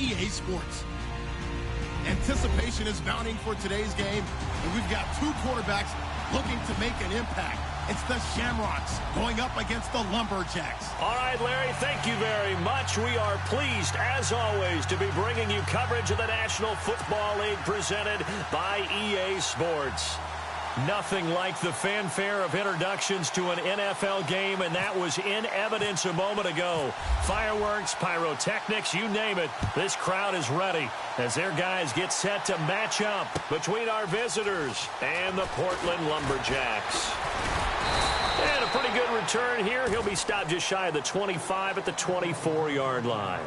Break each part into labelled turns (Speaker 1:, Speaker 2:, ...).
Speaker 1: EA Sports. Anticipation is mounting for today's game, and we've got two quarterbacks looking to make an impact. It's the Shamrocks going up against the Lumberjacks.
Speaker 2: All right, Larry, thank you very much. We are pleased, as always, to be bringing you coverage of the National Football League presented by EA Sports. Nothing like the fanfare of introductions to an NFL game, and that was in evidence a moment ago. Fireworks, pyrotechnics, you name it. This crowd is ready as their guys get set to match up between our visitors and the Portland Lumberjacks. And a pretty good return here. He'll be stopped just shy of the 25 at the 24-yard line.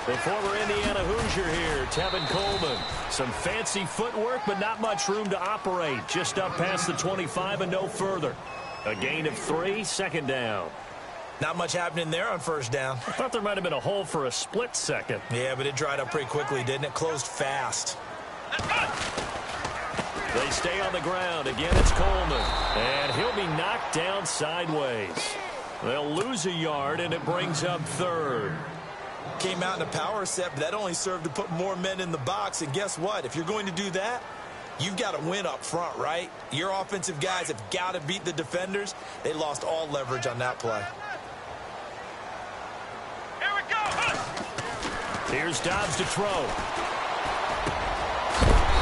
Speaker 2: The former Indiana Hoosier here, Tevin Coleman. Some fancy footwork, but not much room to operate. Just up past the 25 and no further. A gain of 3, second down.
Speaker 3: Not much happening there on first down.
Speaker 2: I thought there might have been a hole for a split second.
Speaker 3: Yeah, but it dried up pretty quickly, didn't it? Closed fast.
Speaker 2: They stay on the ground. Again, it's Coleman. And he'll be knocked down sideways. They'll lose a yard, and it brings up third.
Speaker 3: Came out in a power set, but that only served to put more men in the box. And guess what? If you're going to do that, you've got to win up front, right? Your offensive guys have got to beat the defenders. They lost all leverage on that play.
Speaker 4: Here we go.
Speaker 2: Here's Dobbs to throw.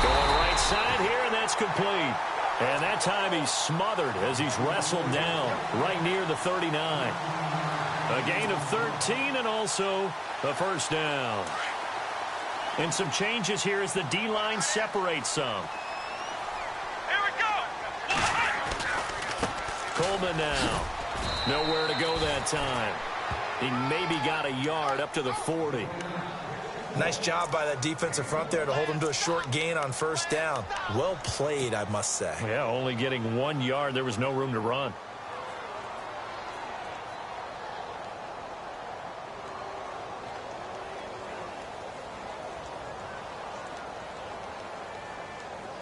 Speaker 2: Going right side here, and that's complete. And that time he's smothered as he's wrestled down right near the 39. A gain of 13 and also a first down. And some changes here as the D-line separates some.
Speaker 4: Here we go.
Speaker 2: Coleman now. Nowhere to go that time. He maybe got a yard up to the 40.
Speaker 3: Nice job by that defensive front there to hold him to a short gain on first down. Well played, I must say.
Speaker 2: Yeah, only getting 1 yard. There was no room to run.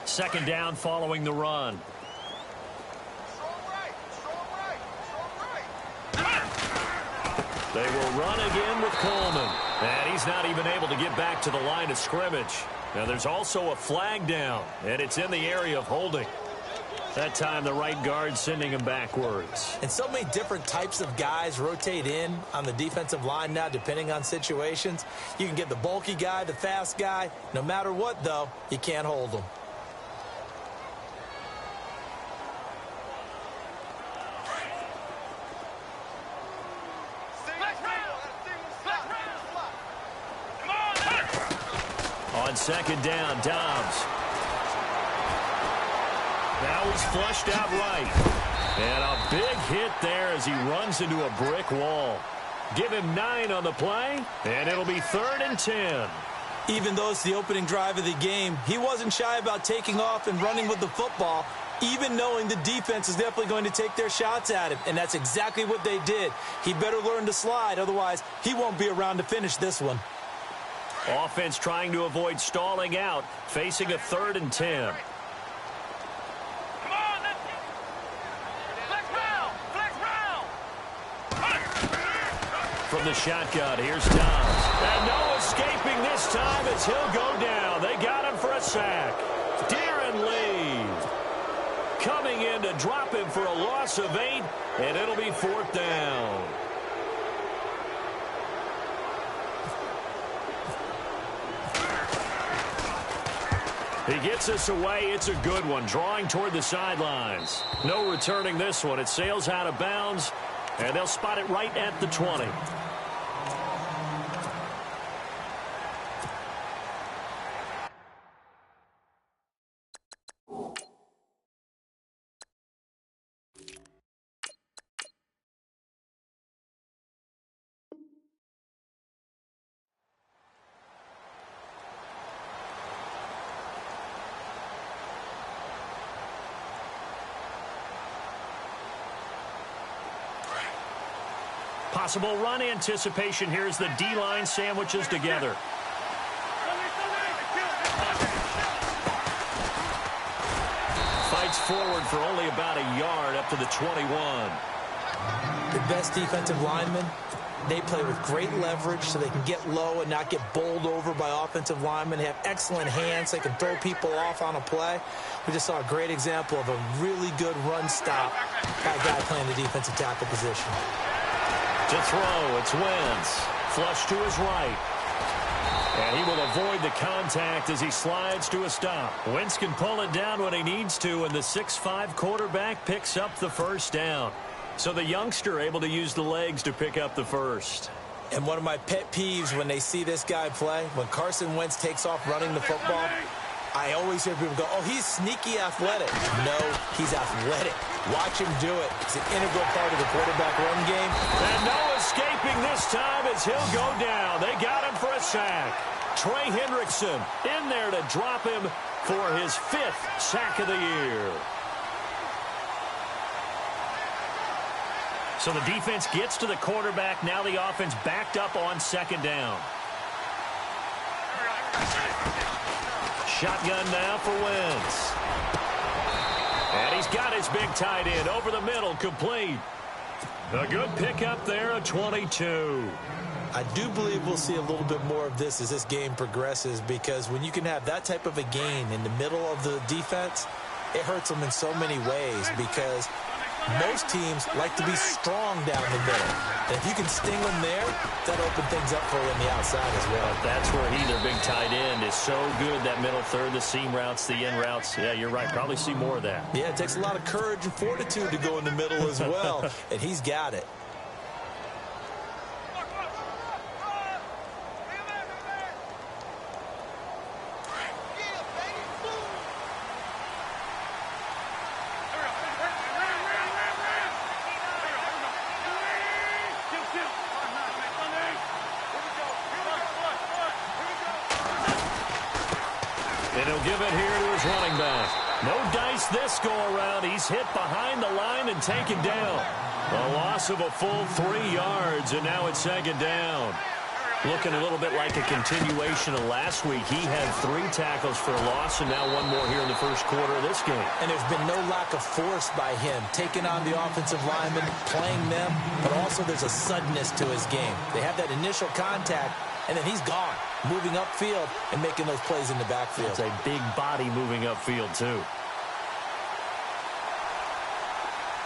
Speaker 2: Second down following the run. They will run again with Coleman. And he's not even able to get back to the line of scrimmage. Now there's also a flag down, and it's in the area of holding. That time the right guard sending him backwards.
Speaker 3: And so many different types of guys rotate in on the defensive line now depending on situations. You can get the bulky guy, the fast guy. No matter what, though, you can't hold them.
Speaker 2: On second down, Dobbs. Now he's flushed out right. And a big hit there as he runs into a brick wall. Give him 9 on the play, and it'll be 3rd and 10.
Speaker 3: Even though it's the opening drive of the game, he wasn't shy about taking off and running with the football, even knowing the defense is definitely going to take their shots at him. And that's exactly what they did. He better learn to slide, otherwise he won't be around to finish this one.
Speaker 2: Offense trying to avoid stalling out, facing a 3rd and 10.
Speaker 4: Come on, flex round.
Speaker 2: From the shotgun, here's Dobbs. And no escaping this time as he'll go down. They got him for a sack. Darren Lee coming in to drop him for a loss of 8, and it'll be 4th down. He gets us away. It's a good one. Drawing toward the sidelines. No returning this one. It sails out of bounds, and they'll spot it right at the 20. Possible run anticipation here as the D-line sandwiches together. Fights forward for only about a yard up to the 21.
Speaker 3: The best defensive linemen, they play with great leverage so they can get low and not get bowled over by offensive linemen. They have excellent hands. They can throw people off on a play. We just saw a great example of a really good run stop by a guy playing the defensive tackle position.
Speaker 2: To throw, it's Wentz. Flush to his right. And he will avoid the contact as he slides to a stop. Wentz can pull it down when he needs to, and the 6'5" quarterback picks up the first down. So the youngster able to use the legs to pick up the first.
Speaker 3: And one of my pet peeves when they see this guy play, when Carson Wentz takes off running the football, I always hear people go, oh, he's sneaky athletic. No, he's athletic. Watch him do it. It's an integral part of the quarterback run game.
Speaker 2: And no escaping this time as he'll go down. They got him for a sack. Trey Hendrickson in there to drop him for his 5th sack of the year. So the defense gets to the quarterback. Now the offense backed up on 2nd down. Shotgun now for Wentz. And he's got his big tight end over the middle, complete. A good pickup there, a 22.
Speaker 3: I do believe we'll see a little bit more of this as this game progresses, because when you can have that type of a gain in the middle of the defense, it hurts them in so many ways, because most teams like to be strong down the middle. And if you can sting them there, that'll open things up for you on the outside as well.
Speaker 2: That's where their big tight end, is so good. That middle third, the seam routes, the in routes. Yeah, you're right. Probably see more of that.
Speaker 3: Yeah, it takes a lot of courage and fortitude to go in the middle as well. And he's got it.
Speaker 2: And he'll give it here to his running back. No dice this go-around. He's hit behind the line and taken down. A loss of a full 3 yards, and now it's 2nd down. Looking a little bit like a continuation of last week. He had 3 tackles for a loss, and now 1 more here in the first quarter of this game.
Speaker 3: And there's been no lack of force by him, taking on the offensive linemen, playing them, but also there's a suddenness to his game. They have that initial contact, and then he's gone, moving upfield and making those plays in the backfield.
Speaker 2: It's a big body moving upfield, too.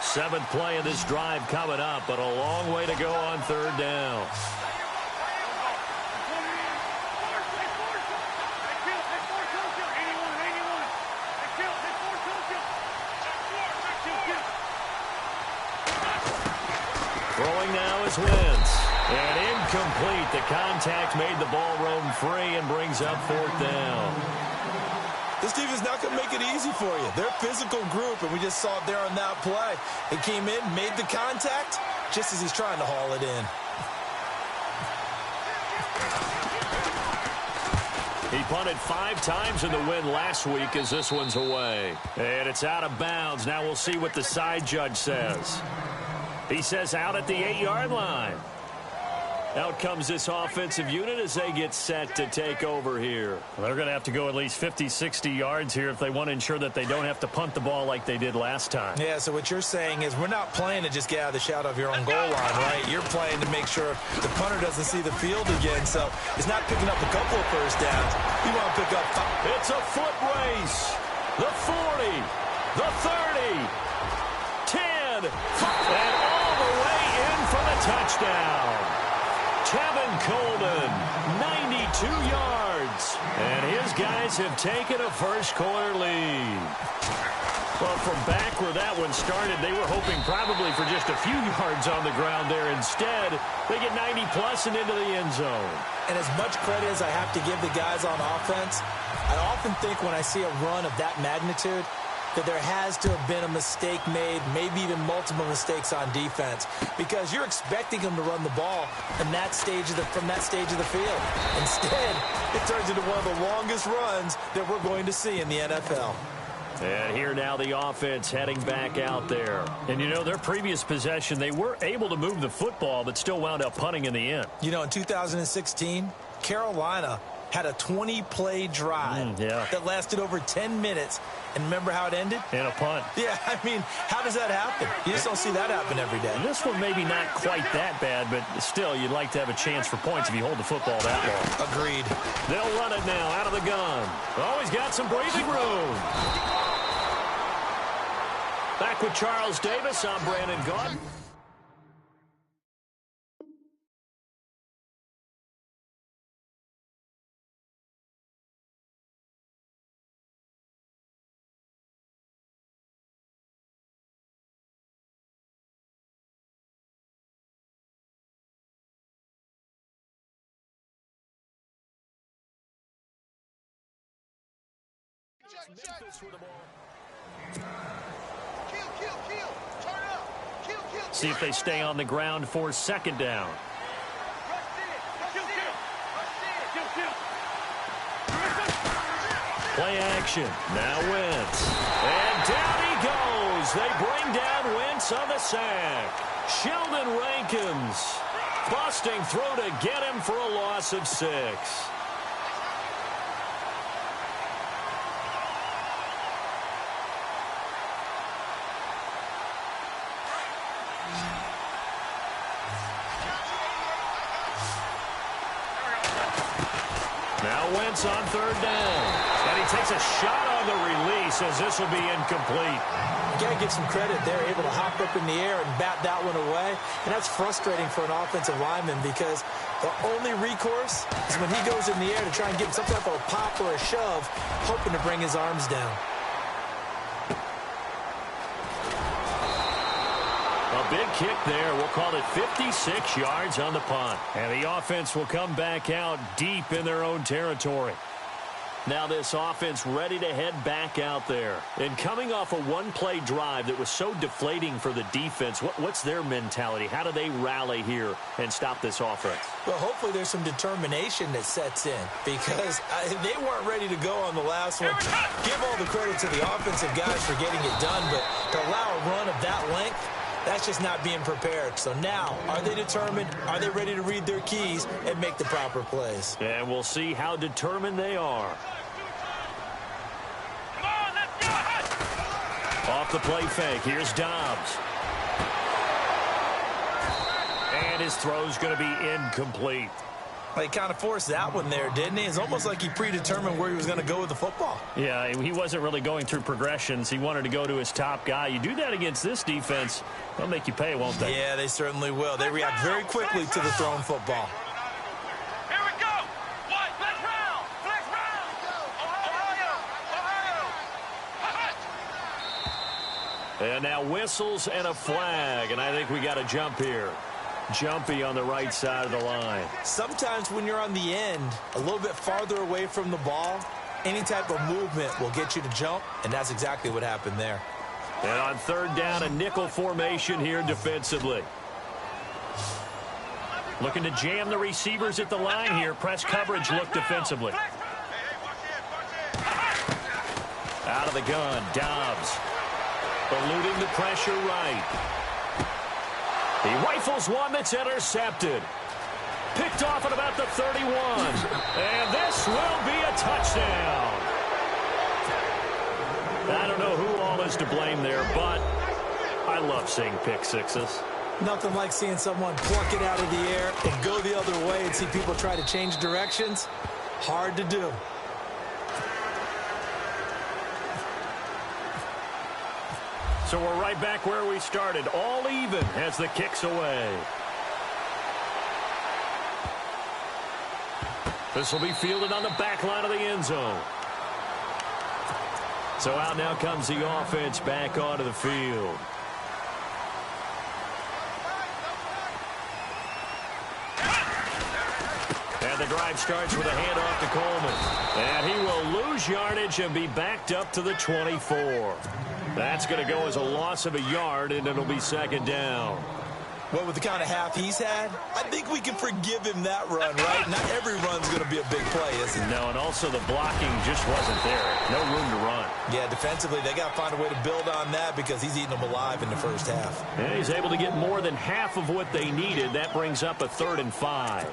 Speaker 2: 7th play of this drive coming up, but a long way to go on 3rd down. Throwing now is Wentz. And incomplete. The contact made the ball roam free and brings up 4th down.
Speaker 3: This team is not going to make it easy for you. They're a physical group, and we just saw it there on that play. He came in, made the contact, just as he's trying to haul it in.
Speaker 2: He punted 5 times in the win last week as this one's away. And it's out of bounds. Now we'll see what the side judge says. He says out at the 8-yard line. Out comes this offensive unit as they get set to take over here. Well, they're going to have to go at least 50, 60 yards here if they want to ensure that they don't have to punt the ball like they did last time.
Speaker 3: Yeah, so what you're saying is we're not playing to just get out of the shadow of your own goal line, right? You're playing to make sure the punter doesn't see the field again, so it's not picking up a couple of first downs. You want to pick up 5.
Speaker 2: It's a foot race. The 40, the 30, 10, 5, and all the way in for the touchdown. Kevin Coleman, 92 yards. And his guys have taken a first-quarter lead. Well, from back where that one started, they were hoping probably for just a few yards on the ground there. Instead, they get 90-plus and into the end zone.
Speaker 3: And as much credit as I have to give the guys on offense, I often think when I see a run of that magnitude that there has to have been a mistake made, maybe even multiple mistakes on defense, because you're expecting them to run the ball from that stage of the field. Instead, it turns into one of the longest runs that we're going to see in the NFL.
Speaker 2: And here now the offense heading back out there. And, you know, their previous possession, they were able to move the football but still wound up punting in the end.
Speaker 3: You know, in 2016, Carolina had a 20-play drive that lasted over 10 minutes. And remember how it ended?
Speaker 2: In a punt.
Speaker 3: Yeah, I mean, how does that happen? You just don't see that happen every day.
Speaker 2: And this one maybe not quite that bad, but still, you'd like to have a chance for points if you hold the football that long.
Speaker 3: Agreed.
Speaker 2: They'll run it now out of the gun. Oh, he's got some breathing room. Back with Charles Davis, I'm Brandon Gaudin. Memphis with the ball. See if they stay on the ground for second down. Play action. Now Wentz. And down he goes. They bring down Wentz on the sack. Sheldon Rankins busting through to get him for a loss of 6. Wentz on third down. And he takes a shot on the release as this will be incomplete.
Speaker 3: You got to give some credit there, able to hop up in the air and bat that one away. And that's frustrating for an offensive lineman because the only recourse is when he goes in the air to try and get some type of a pop or a shove, hoping to bring his arms down.
Speaker 2: A big kick there. We'll call it 56 yards on the punt. And the offense will come back out deep in their own territory. Now this offense ready to head back out there. And coming off a one-play drive that was so deflating for the defense, what's their mentality? How do they rally here and stop this offense?
Speaker 3: Well, hopefully there's some determination that sets in because they weren't ready to go on the last one. Give all the credit to the offensive guys for getting it done, but to allow a run of that length, that's just not being prepared. So now, are they determined? Are they ready to read their keys and make the proper plays?
Speaker 2: And we'll see how determined they are.
Speaker 4: Come on, let's go!
Speaker 2: Off the play fake, here's Dobbs. And his throw's going to be incomplete.
Speaker 3: Well, he kind of forced that one there, didn't he? It's almost like he predetermined where he was going to go with the football.
Speaker 2: Yeah, he wasn't really going through progressions. He wanted to go to his top guy. You do that against this defense, they'll make you pay, won't they?
Speaker 3: Yeah, they certainly will. They react very quickly to the thrown football.
Speaker 4: Here we go! What? Flex round! Flex round! Ohio!
Speaker 2: And now whistles and a flag, and I think we got a jump here. Jumpy on the right side of the line.
Speaker 3: Sometimes when you're on the end, a little bit farther away from the ball, any type of movement will get you to jump, and that's exactly what happened there.
Speaker 2: And on third down, a nickel formation here defensively. Looking to jam the receivers at the line here. Press coverage look defensively. Out of the gun, Dobbs. Eluding the pressure right. He rifles one that's intercepted. Picked off at about the 31. And this will be a touchdown. I don't know who all is to blame there, but I love seeing pick sixes.
Speaker 3: Nothing like seeing someone pluck it out of the air and go the other way and see people try to change directions. Hard to do.
Speaker 2: So we're right back where we started, all even as the kick's away. This will be fielded on the back line of the end zone. So out now comes the offense back onto the field. And the drive starts with a handoff to Coleman. And he will lose yardage and be backed up to the 24. That's going to go as a loss of a yard, and it'll be second down.
Speaker 3: Well, with the kind of half he's had, I think we can forgive him that run, right? Not every run's going to be a big play, is it?
Speaker 2: No, and also the blocking just wasn't there. No room to run.
Speaker 3: Yeah, defensively, they got to find a way to build on that because he's eating them alive in the first half.
Speaker 2: And he's able to get more than half of what they needed. That brings up a 3rd and 5.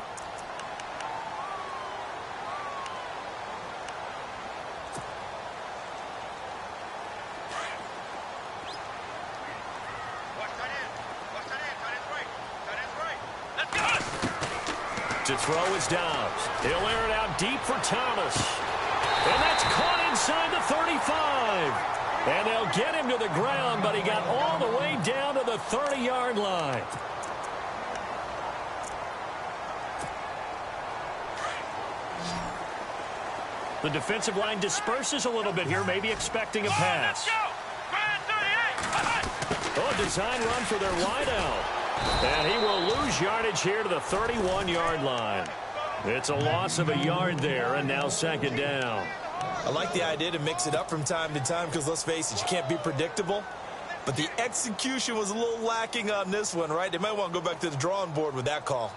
Speaker 2: To throw is Dobbs. He'll air it out deep for Thomas. And that's caught inside the 35. And they'll get him to the ground, but he got all the way down to the 30-yard line. The defensive line disperses a little bit here, maybe expecting a pass. Oh, a design run for their wideout. And he will lose yardage here to the 31-yard line. It's a loss of a yard there, and now 2nd down.
Speaker 3: I like the idea to mix it up from time to time because, let's face it, you can't be predictable. But the execution was a little lacking on this one, right? They might want to go back to the drawing board with that call.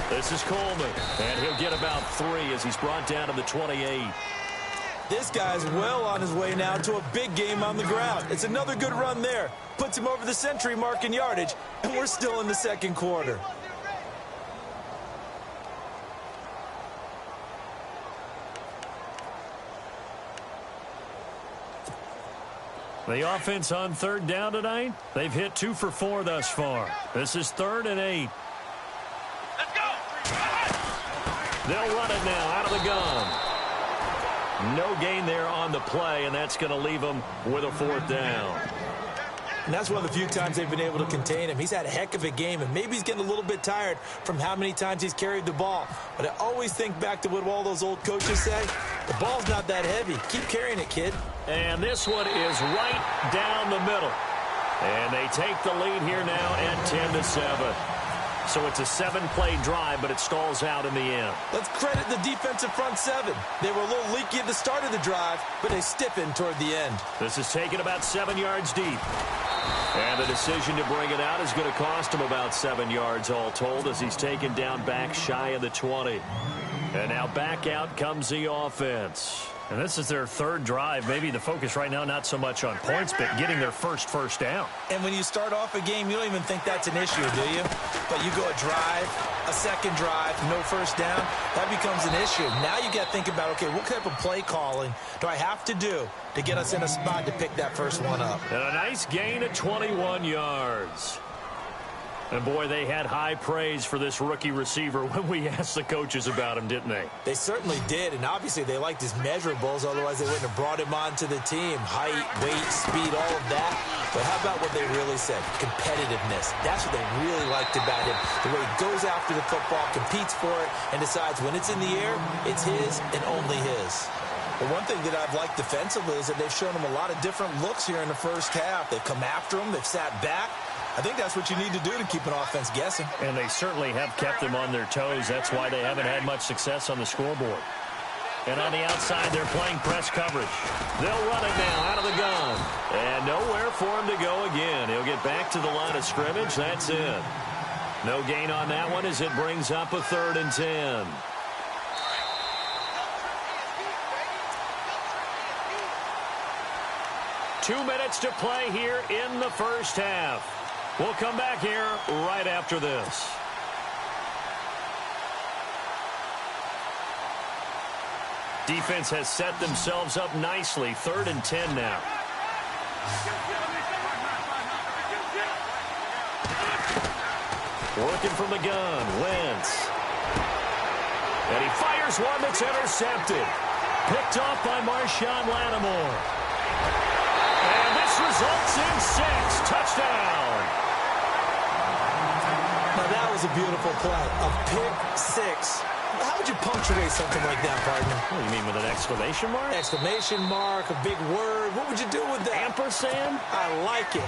Speaker 2: This is Coleman, and he'll get about 3 as he's brought down to the 28.
Speaker 3: This guy's well on his way now to a big game on the ground. It's another good run there. Puts him over the century mark in yardage, and we're still in the 2nd quarter.
Speaker 2: The offense on 3rd down tonight, they've hit 2 for 4 thus far. This is 3rd and 8. They'll run it now out of the gun. No gain there on the play, and that's going to leave them with a 4th down.
Speaker 3: And that's one of the few times they've been able to contain him. He's had a heck of a game, and maybe he's getting a little bit tired from how many times he's carried the ball. But I always think back to what all those old coaches say. The ball's not that heavy. Keep carrying it, kid.
Speaker 2: And this one is right down the middle. And they take the lead here now at 10-7. So it's a 7-play drive, but it stalls out in the end.
Speaker 3: Let's credit the defensive front 7. They were a little leaky at the start of the drive, but they stiffened toward the end.
Speaker 2: This is taken about 7 yards deep. And the decision to bring it out is going to cost him about 7 yards all told as he's taken down back shy of the 20. And now back out comes the offense. And this is their 3rd drive. Maybe the focus right now not so much on points, but getting their first down.
Speaker 3: And when you start off a game, you don't even think that's an issue, do you? But you go a drive, a 2nd drive, no 1st down, that becomes an issue. Now you got to think about, okay, what type of play calling do I have to do to get us in a spot to pick that first one up?
Speaker 2: And a nice gain of 21 yards. And, boy, they had high praise for this rookie receiver when we asked the coaches about him, didn't they?
Speaker 3: They certainly did, and obviously they liked his measurables, otherwise they wouldn't have brought him onto the team. Height, weight, speed, all of that. But how about what they really said? Competitiveness. That's what they really liked about him. The way he goes after the football, competes for it, and decides when it's in the air, it's his and only his. But one thing that I've liked defensively is that they've shown him a lot of different looks here in the first half. They've come after him. They've sat back. I think that's what you need to do to keep an offense guessing.
Speaker 2: And they certainly have kept them on their toes. That's why they haven't had much success on the scoreboard. And on the outside, they're playing press coverage. They'll run it now out of the gun. And nowhere for him to go again. He'll get back to the line of scrimmage. That's it. No gain on that one as it brings up a 3rd and 10. Two minutes to play here in the first half. We'll come back here right after this. Defense has set themselves up nicely. 3rd and 10 now. Working from the gun, Wentz. And he fires one that's intercepted. Picked off by Marshawn Lattimore. And this results in 6. Touchdown.
Speaker 3: Now that was a beautiful play. A pick 6. How would you punctuate something like that, partner?
Speaker 2: What do you mean, with an exclamation mark?
Speaker 3: Exclamation mark, a big word. What would you do with that?
Speaker 2: Ampersand?
Speaker 3: I like it.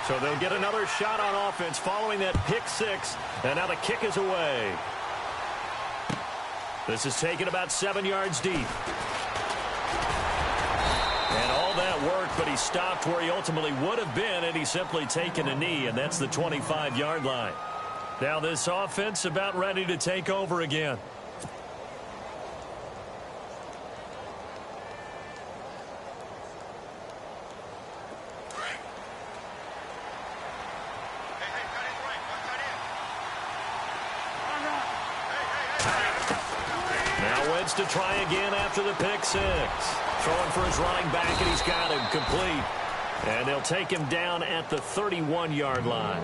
Speaker 2: So they'll get another shot on offense following that pick six. And now the kick is away. This is taken about 7 yards deep. And all that worked, but he stopped where he ultimately would have been, and he's simply taken a knee, and that's the 25-yard line. Now this offense about ready to take over again. To try again after the pick six. Throwing for his running back, and he's got him complete. And they'll take him down at the 31-yard line.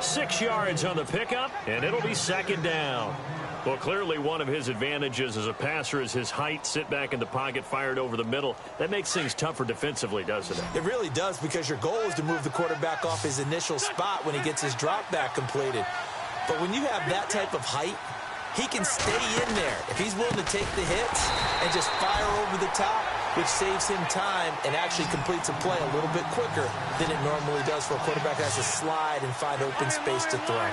Speaker 2: 6 yards on the pickup, and it'll be second down. Well, clearly one of his advantages as a passer is his height. Sit back in the pocket, fired over the middle. That makes things tougher defensively, doesn't it?
Speaker 3: It really does, because your goal is to move the quarterback off his initial spot when he gets his drop back completed. But when you have that type of height, he can stay in there if he's willing to take the hits and just fire over the top, which saves him time and actually completes a play a little bit quicker than it normally does for a quarterback that has to slide and find open space to throw.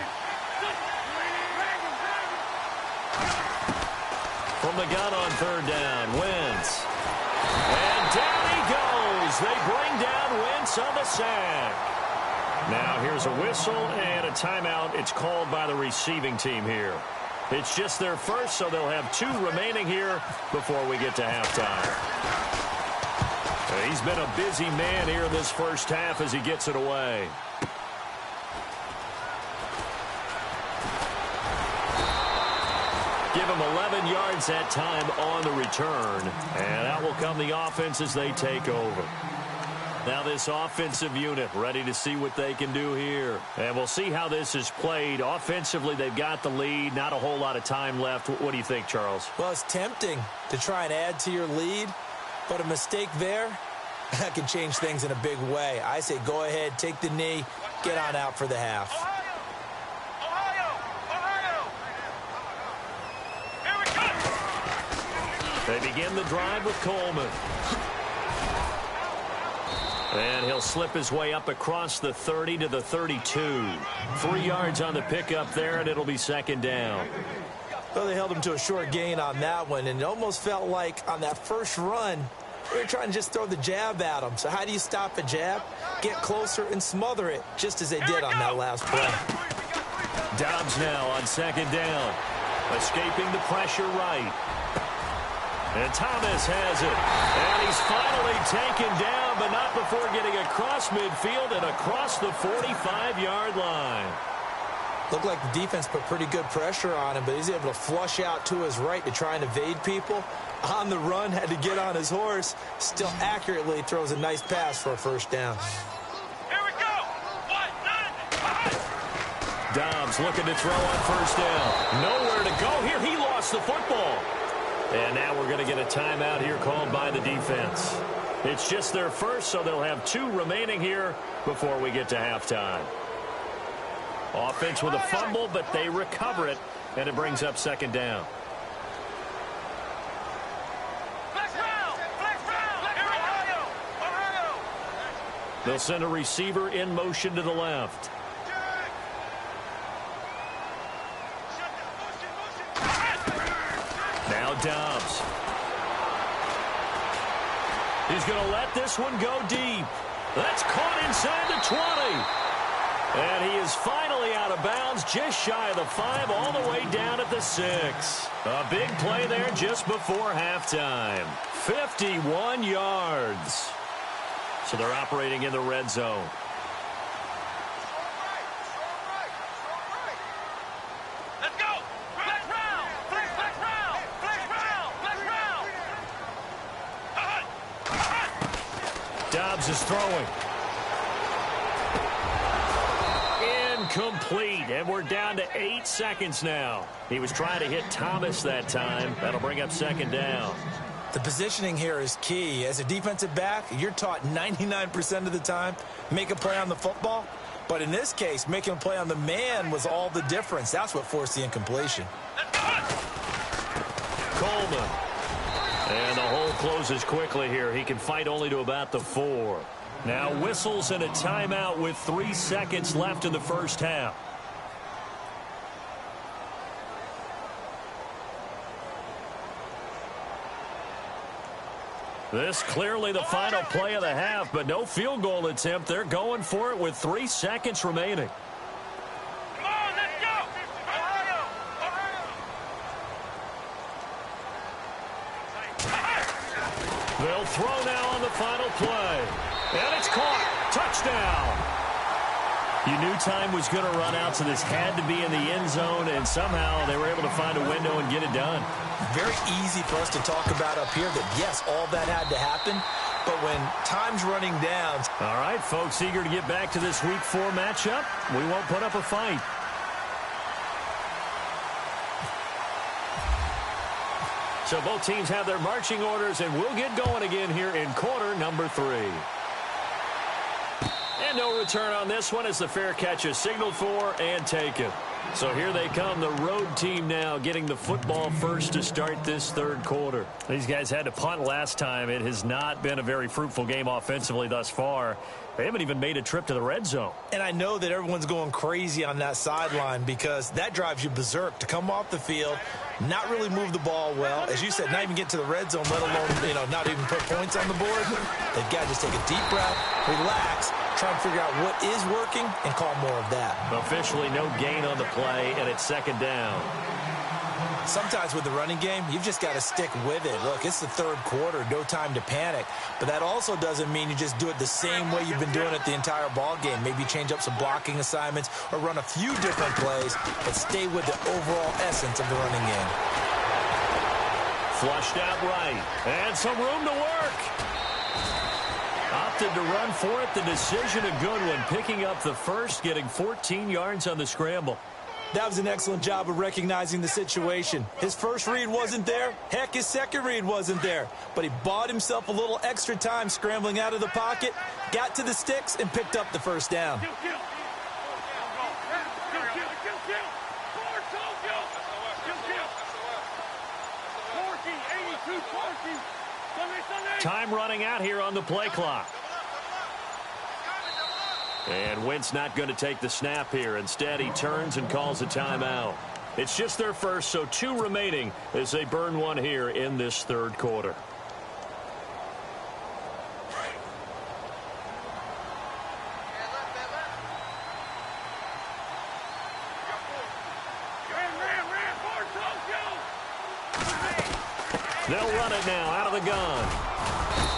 Speaker 2: From the gun on third down, Wentz. And down he goes. They bring down Wentz on the sack. Now here's a whistle and a timeout. It's called by the receiving team here. It's just their first, so they'll have 2 remaining here before we get to halftime. He's been a busy man here in this first half as he gets it away. Give him 11 yards that time on the return. And out will come the offense as they take over. Now this offensive unit ready to see what they can do here. And we'll see how this is played. Offensively, they've got the lead. Not a whole lot of time left. What do you think, Charles?
Speaker 3: Well, it's tempting to try and add to your lead, but a mistake there, that can change things in a big way. I say go ahead, take the knee, get on out for the half.
Speaker 2: They begin the drive with Coleman. And he'll slip his way up across the 30 to the 32. 3 yards on the pickup there, and it'll be second down.
Speaker 3: Well, they held him to a short gain on that one, and it almost felt like on that first run, they were trying to just throw the jab at him. So how do you stop a jab? Get closer and smother it, just as they did on that last play.
Speaker 2: Dobbs now on second down. Escaping the pressure right. And Thomas has it. And he's finally taken down, but not before getting across midfield and across the 45-yard line.
Speaker 3: Looked like the defense put pretty good pressure on him, but he's able to flush out to his right to try and evade people. On the run, had to get on his horse. Still accurately throws a nice pass for a first down.
Speaker 4: Here we go. 1, 9, 5.
Speaker 2: Dobbs looking to throw on first down. Nowhere to go here. He lost the football. And now we're going to get a timeout here called by the defense. It's just their first, so they'll have 2 remaining here before we get to halftime. Offense with a fumble, but they recover it, and it brings up second down. They'll send a receiver in motion to the left. Now Dobbs. He's going to let this one go deep. That's caught inside the 20. And he is finally out of bounds, just shy of the 5, all the way down at the 6. A big play there just before halftime. 51 yards. So they're operating in the red zone.
Speaker 4: Let's go. Flex round. Flex round. Flex round. Flex round.
Speaker 2: Dobbs is throwing. Incomplete, and we're down to 8 seconds now. He was trying to hit Thomas that time. That'll bring up second down.
Speaker 3: The positioning here is key. As a defensive back, you're taught 99% of the time, make a play on the football. But in this case, making a play on the man was all the difference. That's what forced the incompletion.
Speaker 2: Coleman. And the hole closes quickly here. He can fight only to about the 4. Now whistles and a timeout with 3 seconds left in the first half. This clearly the final play of the half, but no field goal attempt. They're going for it with 3 seconds remaining.
Speaker 4: Come on, let's go! Ohio!
Speaker 2: They'll throw now on the final play. And it's caught. Touchdown. You knew time was going to run out, so this had to be in the end zone, and somehow they were able to find a window and get it done.
Speaker 3: Very easy for us to talk about up here that, yes, all that had to happen, but when time's running down.
Speaker 2: All right, folks, eager to get back to this Week 4 matchup. We won't put up a fight. So both teams have their marching orders, and we'll get going again here in quarter number 3. And no return on this one as the fair catch is signaled for and taken. So here they come, the road team now getting the football first to start this third quarter. These guys had to punt last time. It has not been a very fruitful game offensively thus far. They haven't even made a trip to the red zone.
Speaker 3: And I know that everyone's going crazy on that sideline because that drives you berserk to come off the field, not really move the ball well. As you said, not even get to the red zone, let alone, not even put points on the board. They've got to just take a deep breath, relax, try and figure out what is working and call more of that.
Speaker 2: Officially no gain on the play, and it's second down.
Speaker 3: Sometimes with the running game, you've just got to stick with it. Look, it's the third quarter, no time to panic. But that also doesn't mean you just do it the same way you've been doing it the entire ball game. Maybe change up some blocking assignments or run a few different plays, but stay with the overall essence of the running game.
Speaker 2: Flushed out right, and some room to work. Opted to run for it. The decision a good one, picking up the first, getting 14 yards on the scramble.
Speaker 3: That was an excellent job of recognizing the situation. His first read wasn't there. Heck, his second read wasn't there. But he bought himself a little extra time scrambling out of the pocket, got to the sticks, and picked up the first down.
Speaker 2: Time running out here on the play clock. And Wentz not going to take the snap here. Instead, he turns and calls a timeout. It's just their first, so 2 remaining as they burn one here in this third quarter. They'll run it now out of the gun.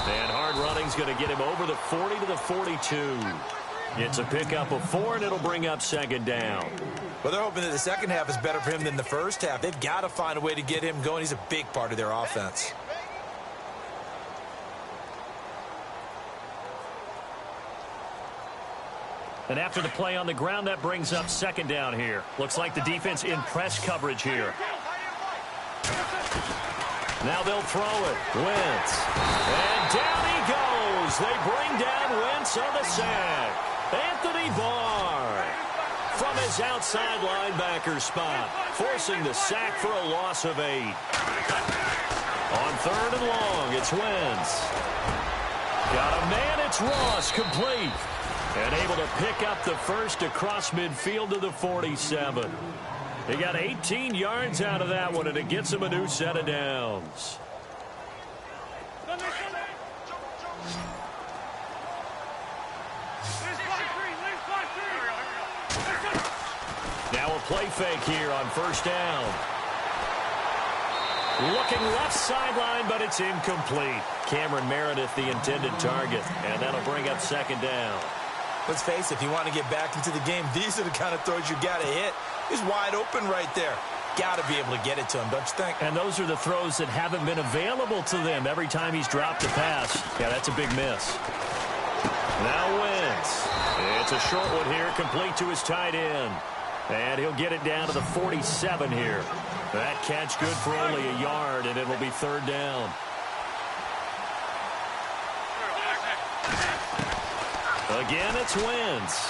Speaker 2: And hard running's going to get him over the 40 to the 42. It's a pickup of 4, and it'll bring up second down.
Speaker 3: Well, they're hoping that the second half is better for him than the first half. They've got to find a way to get him going. He's a big part of their offense.
Speaker 2: And after the play on the ground, that brings up second down here. Looks like the defense in press coverage here. Now they'll throw it. Wentz. And down he goes. They bring down Wentz on the sack. Anthony Barr from his outside linebacker spot, forcing the sack for a loss of 8. On third and long, it's Wentz. Got a man, it's Ross, complete. And able to pick up the first across midfield to the 47. They got 18 yards out of that one, and it gets them a new set of downs. Now a play fake here on first down. Looking left sideline, but it's incomplete. Cameron Meredith, the intended target, and that'll bring up second down.
Speaker 3: Let's face it, if you want to get back into the game, these are the kind of throws you got to hit. He's wide open right there. Got to be able to get it to him, don't you think?
Speaker 2: And those are the throws that haven't been available to them every time he's dropped a pass. Yeah, that's a big miss. Now Wentz. It's a short one here, complete to his tight end. And he'll get it down to the 47 here. That catch good for only a yard, and it'll be third down. Again, it's Wentz.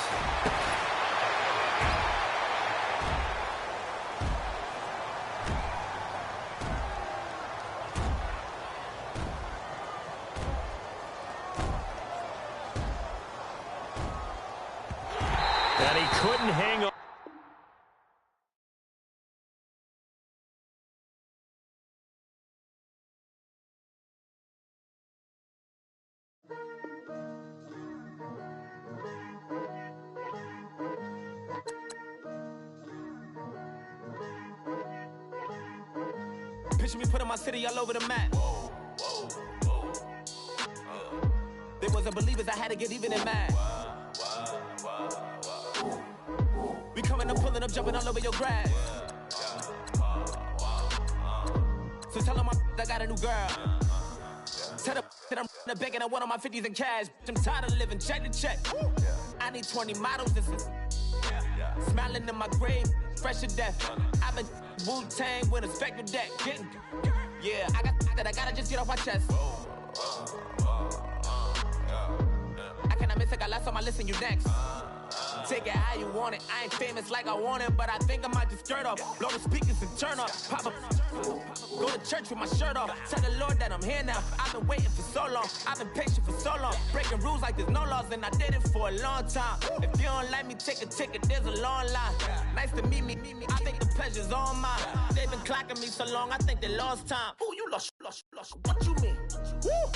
Speaker 5: Picture me putting my city all over the map. They wasn't believers, I had to get even in mad. We coming up, pulling up, jumping all over your grass. So tell them I got a new girl. Tell them that I'm in the bank and I want all my 50s in cash. I'm tired of living check to check. I need 20 models. This is smiling in my grave, fresh to death. I've been Wu-Tang with a spectral deck. Yeah, I gotta just get off my chest. I cannot miss it, got last on my list and you next. Take it how you want it. I ain't famous like I want it, but I think I might just skirt off. Blow the speakers and turn off. Pop up. Go to church with my shirt off. Tell the Lord that I'm here now. I've been waiting for so long. I've been patient for so long. Breaking rules like there's no laws, and I did it for a long time. If you don't like me, take a ticket. There's a long line. Nice to meet me. I think the pleasure's all mine. They've been clocking me so long, I think they lost time. Ooh, you lost. What you mean? Woo!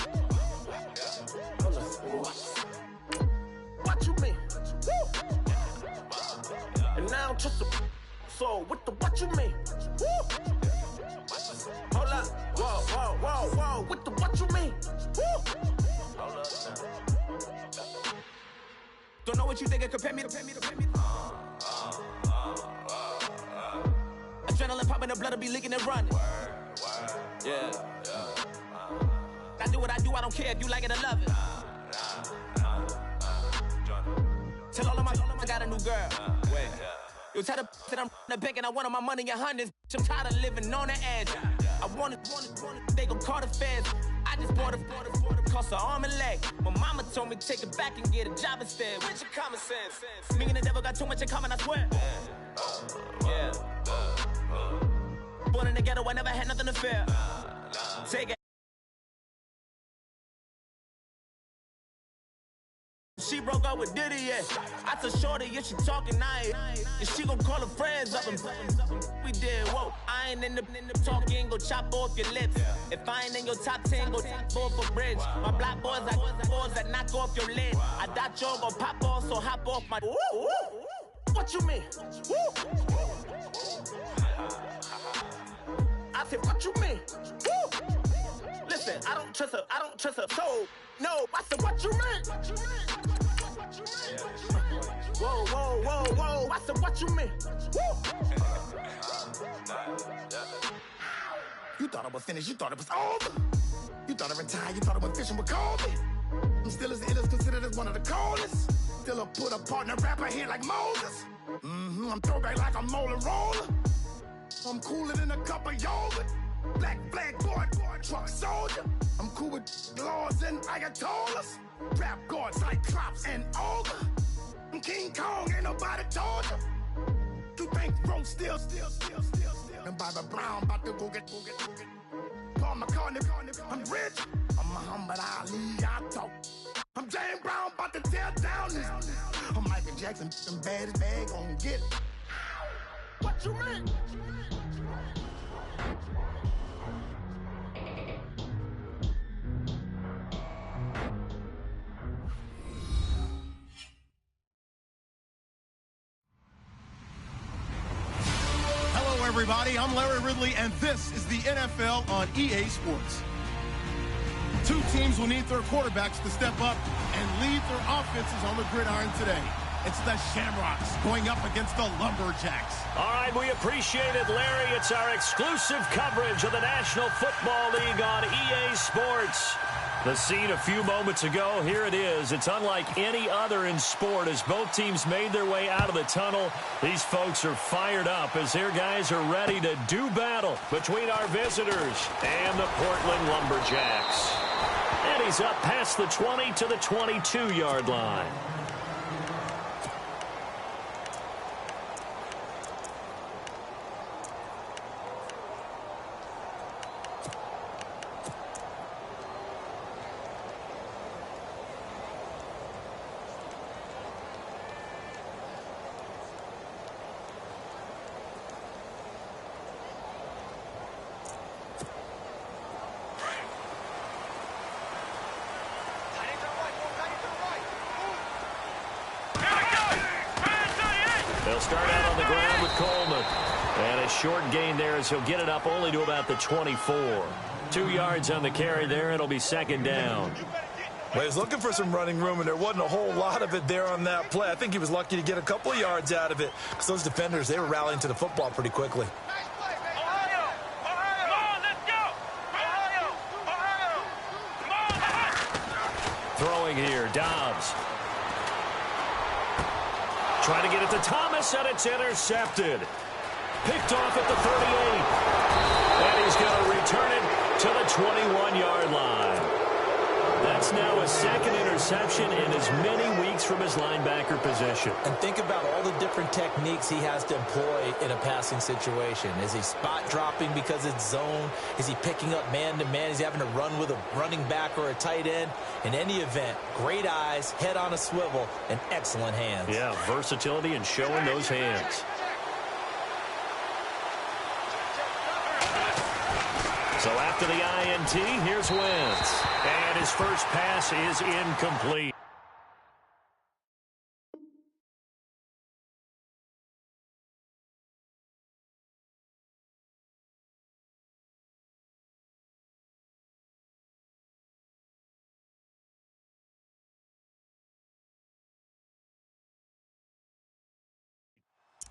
Speaker 5: What you mean? Woo! And now I'm just a so what you mean? Woo! Hold up, whoa, what you mean? Woo! Hold up now. Don't know what you think, compare me. Adrenaline popping, the blood will be leaking and running. Yeah. I do what I do, I don't care if you like it or love it. Tell all of my I got a new girl. Wait. You tell the that I'm in the bank and I want all my money in hundreds. I'm tired of living on the edge. I want it, they gon' call the feds. I just bought a cost an arm and leg. My mama told me take it back and get a job instead. Where's your common sense? Me and the devil got too much in common, I swear. Yeah. Born in the ghetto, I never had nothing to fear. Take it. She broke up with Diddy, yeah. I told Shorty, if she talking, and she gon' call her friends up and we did, whoa. I ain't in the talking, go chop off your lips. If I ain't in your top 10, go top 4 for bridge. My black boys, I got boys that knock off your lid. I thought y'all gon' pop off, so hop off my. What you mean? I said, what you mean? Listen, I don't trust her, so no. I said, what you mean? Whoa. I said, what you mean? You thought it was finished, you thought it was over. You thought I retired, you thought I went fishing with Kobe. I'm still as ill as considered as one of the coldest. Still a put a partner rapper here like Moses. I'm throwback like I'm Mola Roller. I'm cooler than a cup of yogurt. Black flag boy, truck soldier. I'm cool with laws and Ayatollahs. Rap gods like Cyclops and Ogre. I'm King Kong, ain't nobody told you. You think Rose still. And Bobby Brown about to go get. Paul McCartney, I'm rich. I'm Muhammad Ali, I talk. I'm James Brown, about to tear down this. I'm Michael Jackson, some bad as bad, gon' get it. What you mean?
Speaker 1: Hello, everybody. I'm Larry Ridley, and this is the NFL on EA Sports. Two teams will need their quarterbacks to step up and lead their offenses on the gridiron today. It's the Shamrocks going up against the Lumberjacks.
Speaker 2: All right, we appreciate it, Larry. It's our exclusive coverage of the National Football League on EA Sports. The scene a few moments ago, here it is. It's unlike any other in sport as both teams made their way out of the tunnel. These folks are fired up as their guys are ready to do battle between our visitors and the Portland Lumberjacks. And he's up past the 20 to the 22-yard line. short gain there as he'll get it up only to about the 24. 2 yards on the carry there. It'll be second down.
Speaker 3: Well, he was looking for some running room, and there wasn't a whole lot of it there on that play. I think he was lucky to get a couple of yards out of it because those defenders, they were rallying to the football pretty quickly.
Speaker 2: Throwing here, Dobbs. Trying to get it to Thomas, and it's intercepted. Picked off at the 38. And he's going to return it to the 21-yard line. That's now a second interception in as many weeks from his linebacker position.
Speaker 3: And think about all the different techniques he has to employ in a passing situation. Is he spot dropping because it's zone? Is he picking up man-to-man? Is he having to run with a running back or a tight end? In any event, great eyes, head on a swivel, and excellent hands.
Speaker 2: Yeah, versatility and showing those hands. So after the INT, here's Wentz. And his first pass is incomplete.